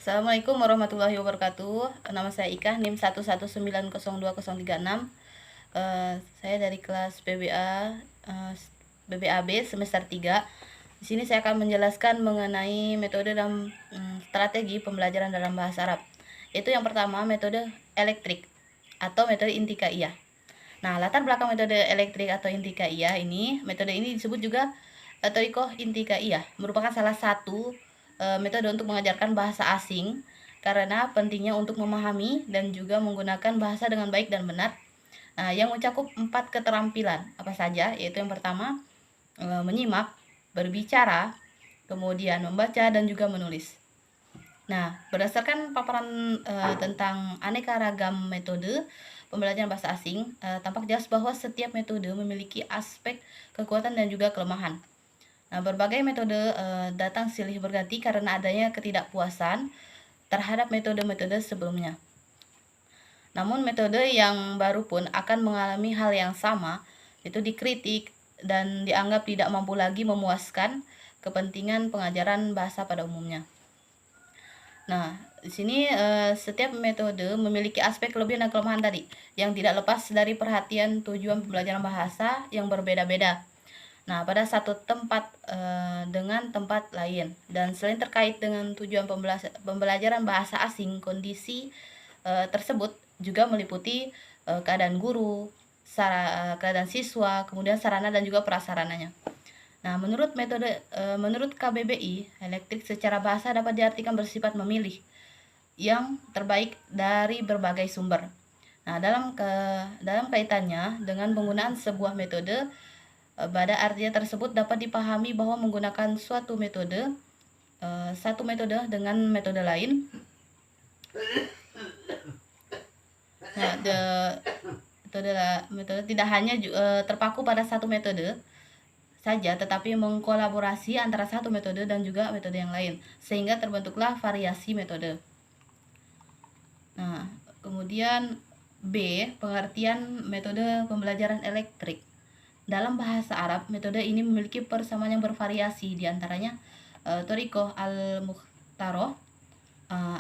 Assalamualaikum warahmatullahi wabarakatuh. Nama saya Ika, NIM 1190236. Saya dari kelas BBAB semester 3. Di sini saya akan menjelaskan mengenai metode dan strategi pembelajaran dalam bahasa Arab. Yaitu yang pertama, metode elektrik atau metode intikaiyah. Nah, latar belakang metode elektrik atau intikaiyah ini, metode ini disebut juga thoriqah intikaiyah, merupakan salah satu metode untuk mengajarkan bahasa asing karena pentingnya untuk memahami dan juga menggunakan bahasa dengan baik dan benar. Nah, yang mencakup 4 keterampilan apa saja, yaitu yang pertama menyimak, berbicara, kemudian membaca dan juga menulis. Nah, berdasarkan paparan tentang aneka ragam metode pembelajaran bahasa asing, tampak jelas bahwa setiap metode memiliki aspek kekuatan dan juga kelemahan. Nah, berbagai metode datang silih berganti karena adanya ketidakpuasan terhadap metode-metode sebelumnya. Namun metode yang baru pun akan mengalami hal yang sama, yaitu dikritik dan dianggap tidak mampu lagi memuaskan kepentingan pengajaran bahasa pada umumnya. Nah, di sini setiap metode memiliki aspek kelebihan dan kelemahan tadi, yang tidak lepas dari perhatian tujuan pembelajaran bahasa yang berbeda-beda. Nah, pada satu tempat dengan tempat lain, dan selain terkait dengan tujuan pembelajaran bahasa asing, kondisi tersebut juga meliputi keadaan guru, keadaan siswa, kemudian sarana dan juga prasarananya. Nah, menurut KBBI, elektrik secara bahasa dapat diartikan bersifat memilih yang terbaik dari berbagai sumber. Nah, dalam kaitannya dengan penggunaan sebuah metode, pada artinya tersebut dapat dipahami bahwa menggunakan satu metode dengan metode lain. Nah, metode tidak hanya terpaku pada satu metode saja, tetapi mengkolaborasi antara satu metode dan juga metode yang lain, sehingga terbentuklah variasi metode. Nah, kemudian B, pengertian metode pembelajaran elektrik. Dalam bahasa Arab, metode ini memiliki persamaan yang bervariasi, diantaranya thoriqah al-mukhtarah,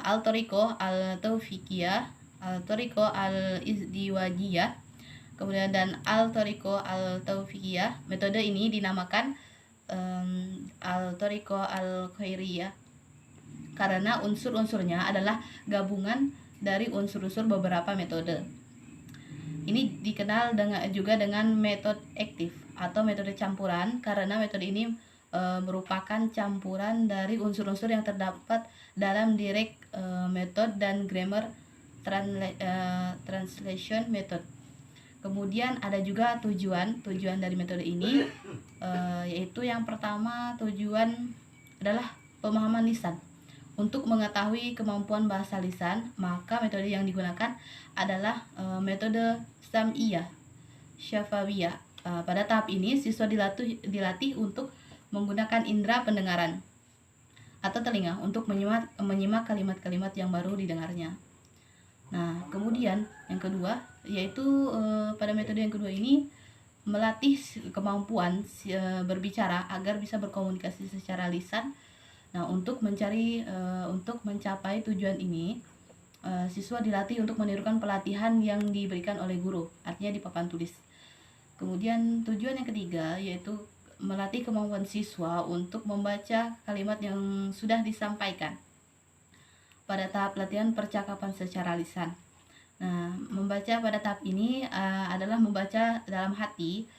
al-thoriqah al-taufiqiyah, al-thoriqah al-izdiwajiyah, kemudian dan al-thoriqah al-taufiqiyah. Metode ini dinamakan al-thoriqah al-khairiyah karena unsur-unsurnya adalah gabungan dari unsur-unsur beberapa metode. Ini dikenal juga dengan metode aktif atau metode campuran karena metode ini merupakan campuran dari unsur-unsur yang terdapat dalam direct method dan grammar translation method. Kemudian ada juga tujuan dari metode ini, yaitu yang pertama, tujuan adalah pemahaman lisan. Untuk mengetahui kemampuan bahasa lisan, maka metode yang digunakan adalah metode sam'iyah syafawiyah. Pada tahap ini, siswa dilatih untuk menggunakan indera pendengaran atau telinga untuk menyimak kalimat-kalimat yang baru didengarnya. Nah, kemudian yang kedua, yaitu pada metode yang kedua ini melatih kemampuan berbicara agar bisa berkomunikasi secara lisan. Nah, untuk mencapai tujuan ini, siswa dilatih untuk menirukan pelatihan yang diberikan oleh guru, artinya di papan tulis. Kemudian tujuan yang ketiga yaitu melatih kemampuan siswa untuk membaca kalimat yang sudah disampaikan pada tahap latihan percakapan secara lisan. Nah, membaca pada tahap ini adalah membaca dalam hati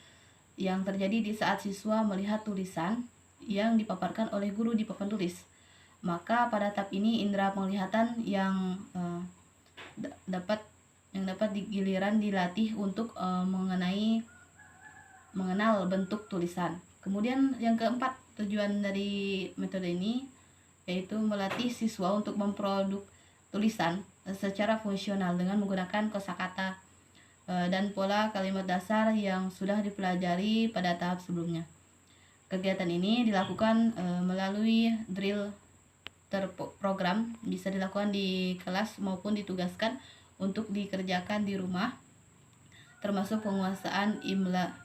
yang terjadi di saat siswa melihat tulisan yang dipaparkan oleh guru di papan tulis. Maka pada tahap ini indera penglihatan yang dapat giliran dilatih untuk mengenal bentuk tulisan. Kemudian yang keempat, tujuan dari metode ini yaitu melatih siswa untuk memproduk tulisan secara fungsional dengan menggunakan kosakata dan pola kalimat dasar yang sudah dipelajari pada tahap sebelumnya. Kegiatan ini dilakukan melalui drill terprogram, bisa dilakukan di kelas maupun ditugaskan untuk dikerjakan di rumah, termasuk penguasaan imla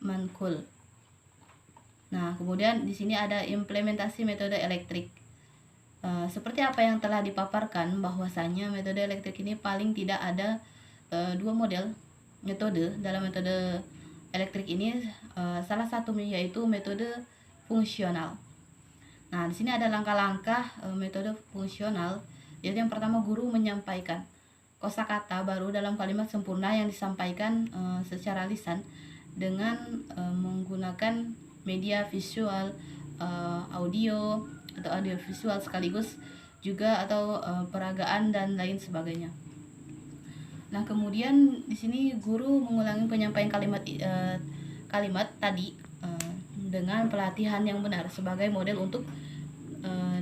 mankul. Nah, kemudian di sini ada implementasi metode elektrik. Seperti apa yang telah dipaparkan, bahwasanya metode elektrik ini paling tidak ada dua model metode dalam metode elektrik ini. Salah satu yaitu metode fungsional. Nah, di sini ada langkah-langkah metode fungsional. Yaitu yang pertama, guru menyampaikan kosakata baru dalam kalimat sempurna yang disampaikan secara lisan dengan menggunakan media visual, audio atau audio visual sekaligus juga, atau peragaan dan lain sebagainya. Nah, kemudian di sini guru mengulangi penyampaian kalimat tadi dengan pelatihan yang benar sebagai model untuk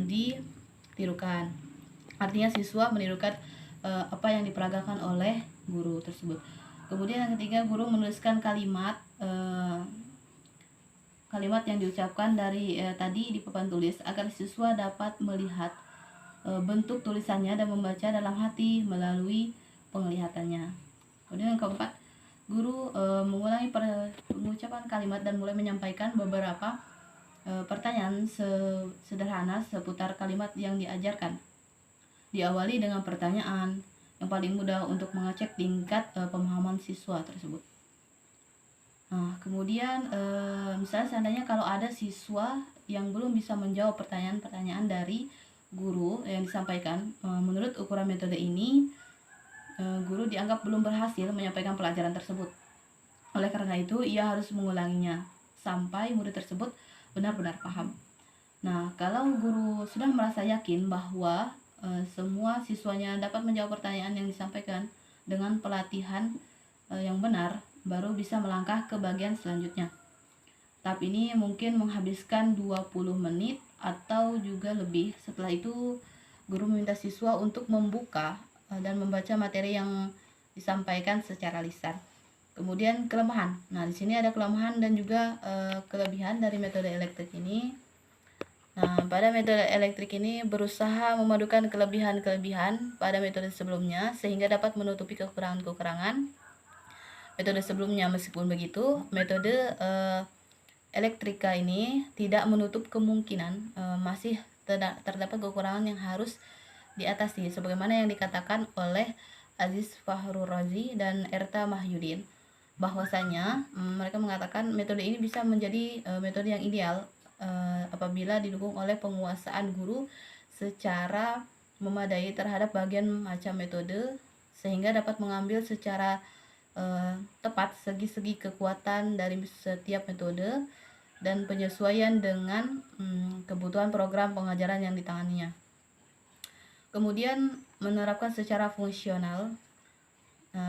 ditirukan. Artinya siswa menirukan apa yang diperagakan oleh guru tersebut. Kemudian yang ketiga, guru menuliskan kalimat yang diucapkan dari tadi di papan tulis agar siswa dapat melihat bentuk tulisannya dan membaca dalam hati melalui penglihatannya. Kemudian yang keempat, guru mengulangi pengucapan kalimat dan mulai menyampaikan beberapa pertanyaan sederhana seputar kalimat yang diajarkan. Diawali dengan pertanyaan yang paling mudah untuk mengecek tingkat pemahaman siswa tersebut. Nah, kemudian misalnya seandainya kalau ada siswa yang belum bisa menjawab pertanyaan-pertanyaan dari guru yang disampaikan, menurut ukuran metode ini, guru dianggap belum berhasil menyampaikan pelajaran tersebut. Oleh karena itu, ia harus mengulanginya sampai murid tersebut benar-benar paham. Nah, kalau guru sudah merasa yakin bahwa semua siswanya dapat menjawab pertanyaan yang disampaikan dengan pelatihan yang benar, baru bisa melangkah ke bagian selanjutnya. Tahap ini mungkin menghabiskan 20 menit atau juga lebih. Setelah itu, guru meminta siswa untuk membuka dan membaca materi yang disampaikan secara lisan. Kemudian kelemahan. Nah, di sini ada kelemahan dan juga kelebihan dari metode elektrik ini. Nah, pada metode elektrik ini berusaha memadukan kelebihan-kelebihan pada metode sebelumnya sehingga dapat menutupi kekurangan-kekurangan metode sebelumnya. Meskipun begitu, metode elektrika ini tidak menutup kemungkinan masih terdapat kekurangan yang harus diatasi, sebagaimana yang dikatakan oleh Aziz Fahrur Razi dan Erta Mahyudin, bahwasanya mereka mengatakan metode ini bisa menjadi metode yang ideal apabila didukung oleh penguasaan guru secara memadai terhadap bagian macam metode, sehingga dapat mengambil secara tepat segi-segi kekuatan dari setiap metode dan penyesuaian dengan kebutuhan program pengajaran yang ditanganinya. Kemudian menerapkan secara fungsional.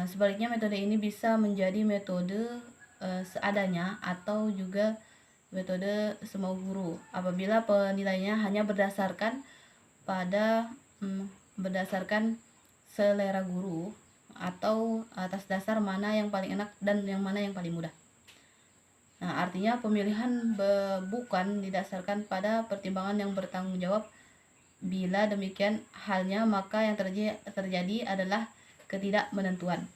Sebaliknya, metode ini bisa menjadi metode seadanya atau juga metode semau guru apabila penilaiannya hanya berdasarkan selera guru atau atas dasar mana yang paling enak dan yang mana yang paling mudah. Nah, artinya pemilihan bukan didasarkan pada pertimbangan yang bertanggung jawab. Bila demikian halnya, maka yang terjadi adalah ketidakmenentuan.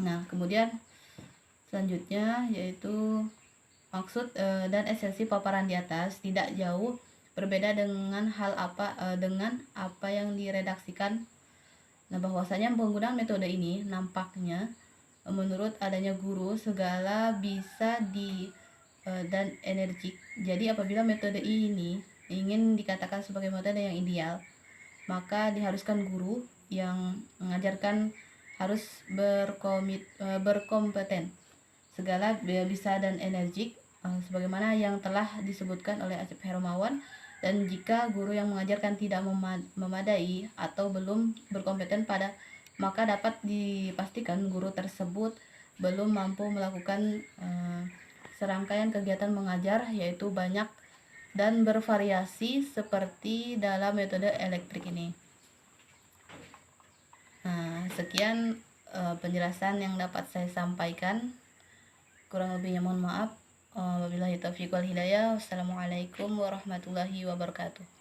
Nah, kemudian selanjutnya yaitu maksud dan esensi paparan di atas tidak jauh berbeda dengan apa yang diredaksikan. Nah, bahwasanya penggunaan metode ini nampaknya menurut adanya guru segala bisa dan energik. Jadi apabila metode ini ingin dikatakan sebagai metode yang ideal, maka diharuskan guru yang mengajarkan harus berkompeten, segala bisa dan energik, sebagaimana yang telah disebutkan oleh Acep Hermawan. Dan jika guru yang mengajarkan tidak memadai atau belum berkompeten maka dapat dipastikan guru tersebut belum mampu melakukan serangkaian kegiatan mengajar, yaitu banyak dan bervariasi seperti dalam metode elektrik ini. Nah, sekian penjelasan yang dapat saya sampaikan. Kurang lebihnya mohon maaf. Wabillahi taufiq wal hidayah. Wassalamualaikum warahmatullahi wabarakatuh.